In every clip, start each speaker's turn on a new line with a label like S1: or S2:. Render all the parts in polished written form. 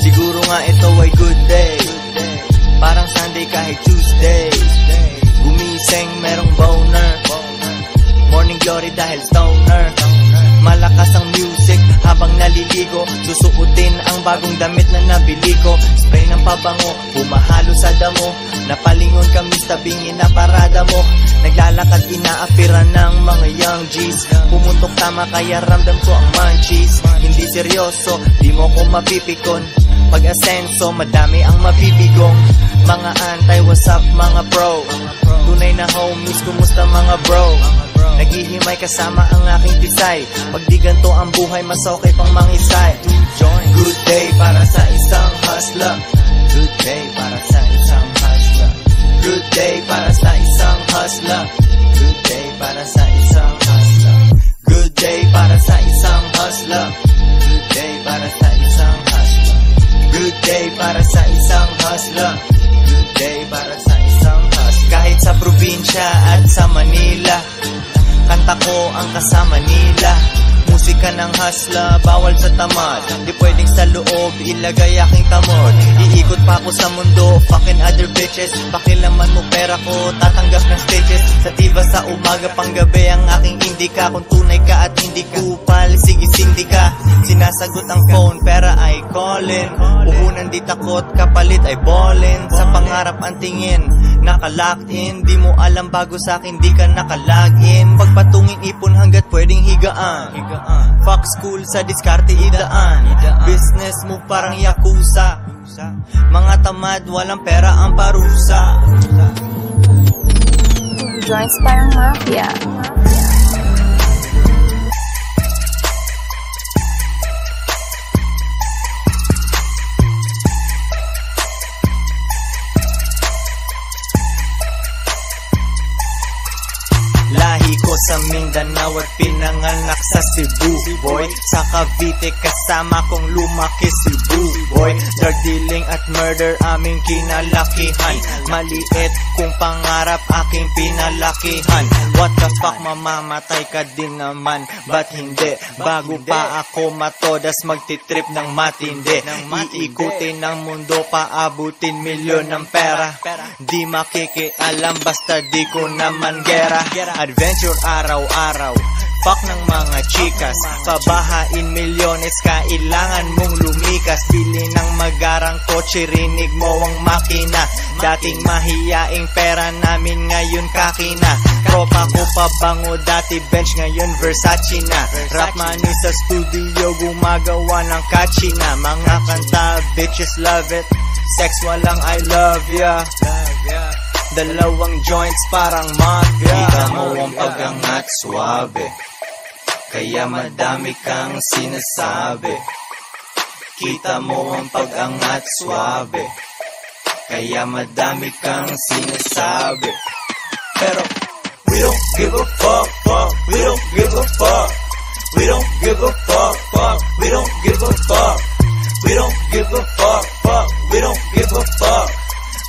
S1: Siguro nga ito ay good day, parang Sunday kahit Tuesday. Gumising merong boner, morning glory dahil stoner. Malakas ang music habang naliligo, susuotin ang bagong damit na nabili ko. Spray ng pabango, humahalo sa damo, napalingon kami sa tabingin na parada mo. Naglalakad inaapiran ng mga young G's, pumutok tama kaya ramdam ko ang munchies. Hindi seryoso, di mo ko mapipikon, pag-asenso madami ang mabibigong. Mga antay, what's up mga pro, tunay na homies, kumusta mga bro? Naghihimay kasama ang aking tisay, pag di ganito ang buhay mas okay pang mangisay. Good day para sa isang hustler, good day para sa isang hustler, good day para sa isang hustler, good day para sa isang hustler, good day para sa isang hustler, good day para sa isang hustler, good day para sa isang hustler, good day para sa isang hustler. Kahit sa probinsya at sa Manila, kanta ko ang kasama nila. Musika ng hustler, bawal sa tamad, di pwedeng sa loob ilagay aking tamod. Iikot pa ako sa mundo, fucking other bitches, pakilaman mo pera ko, tatanggap ng stitches. Sa tiba sa umaga panggabi ang aking indika, kung tunay ka at hindi kupal, sige sindi ka. Sinasagot ang phone, pera ay callin, puhunan di takot, kapalit ay ballin. Sa pangarap ang tingin, nakalocked in, di mo alam bago sa akin di ka nakalagin. Pagpatungin ipon hanggat pwedeng higaan, fuck school sa diskarte idaan, business mo parang yakuza, mga tamad walang pera ang parusa.
S2: Joints parang mafia.
S1: Lahi ko sa Mindanao at pinanganak sa Cebu, boy. Sa Cavite kasama kong lumaki Cebu, boy. Drug dealing at murder aming kinalakihan, maliit kung pangarap aking pinalakihan. What the fuck, mamamatay ka din naman, ba't hindi? Bago pa ako matodas magtitrip ng matindi, iikutin ng mundo, paabutin milyon ng pera. Di makikialam basta di ko naman gera. Adventure araw-araw, fuck ng mga chikas, pabahain milyones, kailangan mong lumikas. Pili ng magarang kotse, rinig mo ang makina. Dating mahiyaing pera namin, ngayon kakina. Tropa ko pabango, dati bench, ngayon Versace na. Rap money sa studio, gumagawa ng catchy na. Mga kanta, bitches love it, sex walang I love ya. Dalawang joints parang mafia. Kita mo ang pag-angat suabe, kaya madami kang sinasabi. Kita mo ang pag-angat suabe, kaya madami kang sinasabi. Pero we don't give a fuck, fuck. We don't give a fuck. We don't give a fuck, fuck. We don't give a fuck. We don't give a fuck, fuck. We don't give a fuck.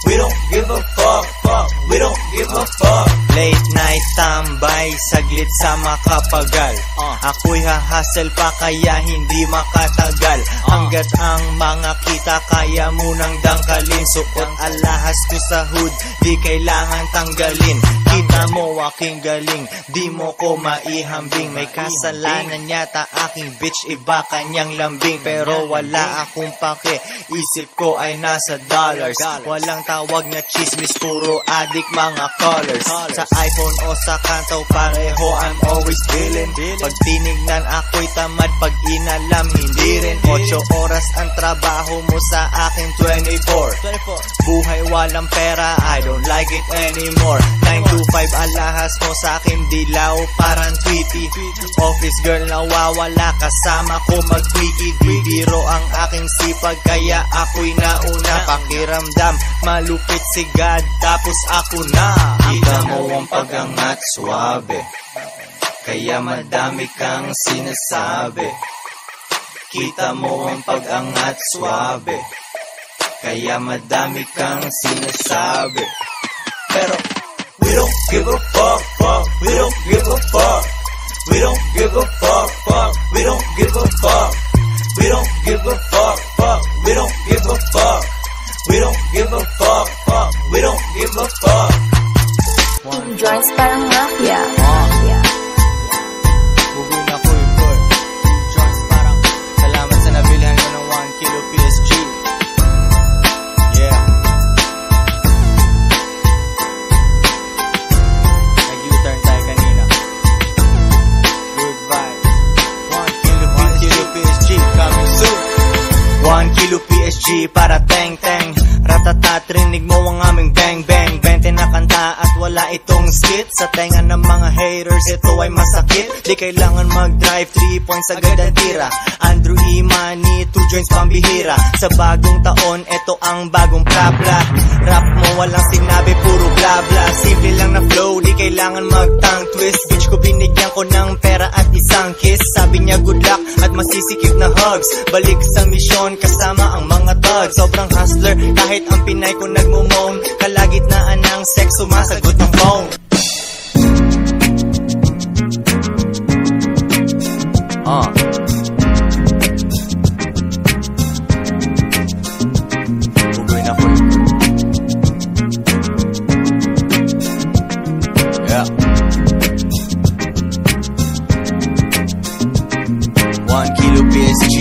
S1: We don't give a fuck, fuck. We don't give a fuck. Late night tambay, saglit sa makapagal. Ako'y hahasel pa kaya hindi makatagal. Hanggat ang mga kita kaya munang dangkalin. Suot alahas ko sa hood, di kailangan tanggalin. Kita mo aking galing, di mo ko maihambing. May kasalanan yata aking bitch, iba kanyang lambing. Pero wala akong pake, isip ko ay nasa dollars. Walang tawag na chismis, puro addict mga colors. Sa iPhone o sa kanto pareho, I'm always billing. Pag tinignan ako'y tamad, pag inalam hindi rin. 8 oras ang trabaho mo, sa akin 24. Buhay walang pera, I don't like it anymore. 9 to 5 alahas mo, sa akin dilaw parang tweety. Office girl nawawala, kasama ko mag-quickie. Bibiro ang aking sipag, kaya ako'y nauna. Pakiramdam malupit si God, tapos ako na. Kita mo ang pag-angat suabe, kaya madami kang sinasabi. Kita mo ang pag-angat suabe, kaya madami kang sinasabi. Pero we don't give a fuck, fuck. We don't give a fuck. We don't give a fuck, fuck. We don't give a fuck. We don't give a fuck, fuck. We don't give PSG para teng-teng. Ratatat, rinig mo ang aming bang-bang. 20 na kanta at wala itong skit. Sa tenga ng mga haters, ito ay masakit. Di kailangan mag-drive, 3 points agad ang tira. Andrew E. Manny, 2 joints pambihira. Sa bagong taon, ito ang bagong plapla. Rap mo walang sinabi, puro bla-bla. Simple lang na flow, di kailangan mag-tongue twist. Bitch ko binigyan ko ng pera at isang kiss. Sabi niya good luck at masisikip na hugs. Balik sa misyon kasama ang mga thugs. Sobrang hustler kahit ang Pinay ko nagmumoan. Kalagitnaan ng sex, sumasagot ng phone. Ugoy na ko. Yeah. 1 kilo PSG.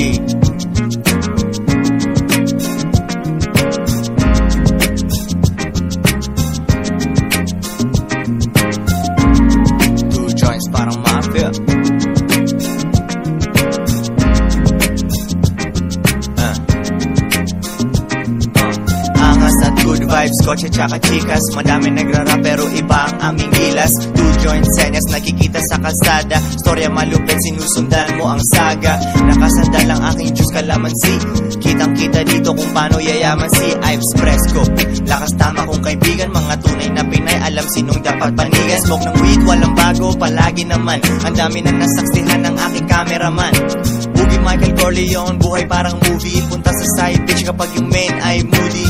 S1: Parang mafia. Angas at good vibes, kotse tsaka chikas. Madami nagrarap pero iba ang aming gilas. 2 joint senyas nakikita sa kalsada. Storya malupit, sinusundan mo ang saga. Nakasandal ang aking juice kalamansi. Kitang kita dito kung paano yayaman si Ives Fresco. Lakas tama kong kaibigan, mga tunay na Pinay. Alam sinong dapat panigan. Smoke ng weed, walang bago, palagi naman. Ang dami na nasaksihan ng aking cameraman. Boogie Michael Corleone, buhay parang movie. Punta sa side bitch kapag yung main ay moody.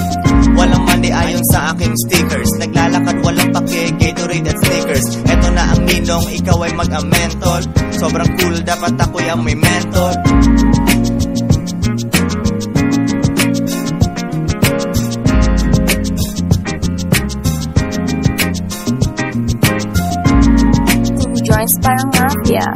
S1: Walang mali ayon sa aking stickers. Naglalakad walang pake, Gatorade at Snickers. Eto na ang ninong, ikaw ay mag-amentol. Sobrang cool, dapat ako'y ang may mentor.
S2: Joints parang mafia.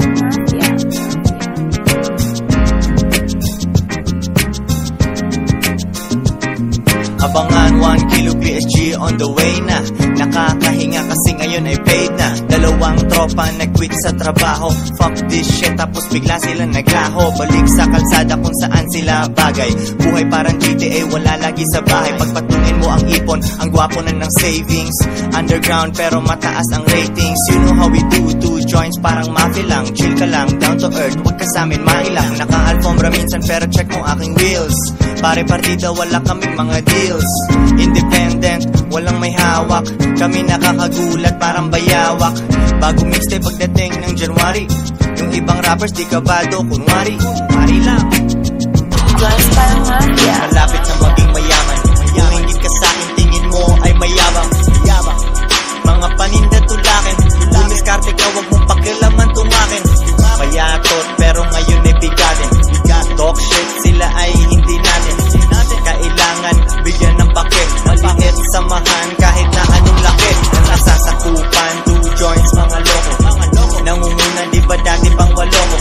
S1: Abangan 1 kilo PSG on the way na. Nakakahinga kasi ngayon ay paid na. 2 tropa nag-quit sa trabaho. Fuck this shit, tapos bigla sila naglaho. Balik sa kalsada kung saan sila bagay. Buhay parang GTA, wala lagi sa bahay. Pagpatungin mo ang ipon, ang gwapo na ng savings. Underground pero mataas ang ratings. You know how we do, 2 joints parang mafia lang. Chill ka lang, down to earth, wag ka sa amin mailang. Naka-alfombra minsan pero check mo aking wheels. Pare partida, wala kaming mga deals. Independent, walang may hawak. Kami nakakagulat, parang bayawak. Bago mixtape pagdating ng January. Yung ibang rappers di kabado, kunwari lang.
S2: Joints parang mafia.
S1: Malapit na maging mayaman. Kung hindi ka sa'kin, tingin mo ay mayabang. Mga paninda tulakin. Bumiskarte ka, wag mong pakilaman tumakin. Payatot, pero ngayon ay bigatin. Talk shit, sila ay hindi natin. Kailangan bigyan ng bakit. Maliit samahan kahit na anong laki. Nasasakupan, 2 joints mga loko. Nangunguna di ba dati pang waloko.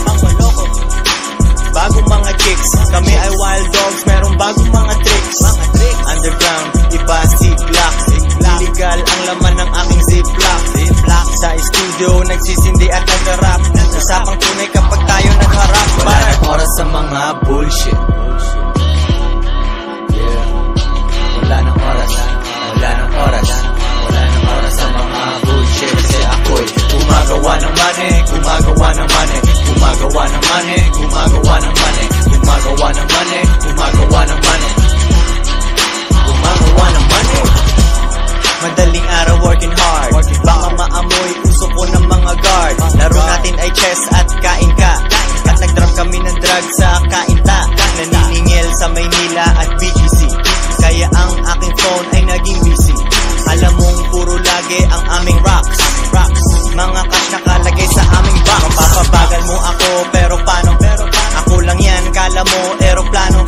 S1: Bagong mga chicks, kami ay wild dogs. Merong bagong mga tricks. Underground, iba ziplock. Illegal ang laman ng aking ziplock. Sa studio, nagsisindi at nag-rap. Usapang tunay kapag tayo nagharap. Wala nang oras sa mga bullshit. Wala nang oras. Wala nang oras. Wala nang oras sa mga bullshit. Kasi ako'y gumagawa ng money. Gumagawa ng money. Gumagawa ng money. Gumagawa ng money. Gumagawa ng money. Gumagawa ng money. Gumagawa ng money. Madaling araw working hard. Baka maamoy usok ko ng mga guard. Laro natin ay chess at kain ka. At nag-drop kami ng drug sa kainta. Naniningil sa Maynila at BGC. Kaya ang aking phone ay naging busy. Alam mong puro lagi ang aming rocks. Mga cash nakalagay sa aming box. Papabagal mo ako pero paano? Ako lang yan, kala mo aeroplano.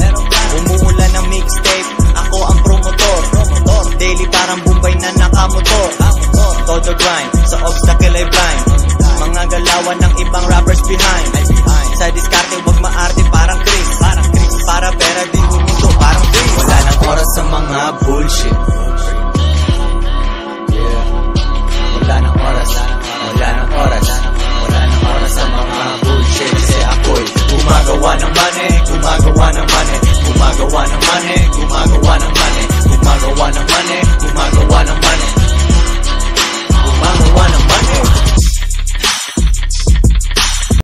S1: Umuulan ng mixtape, ako ang promotor. Daily parang Bombay na nakamotor. Todo grind, sa obstacle ay blind. Mga galawan ng ibang rappers behind. Sa diskarte wag maarte parang Chris. Para pera din huminto parang Chris. Wala nang oras sa mga bullshit. Wala nang oras. Wala nang oras. Wala nang oras sa mga bullshit. Kasi ako'y gumagawa ng money. Gumagawa ng money. Gumagawa ng money.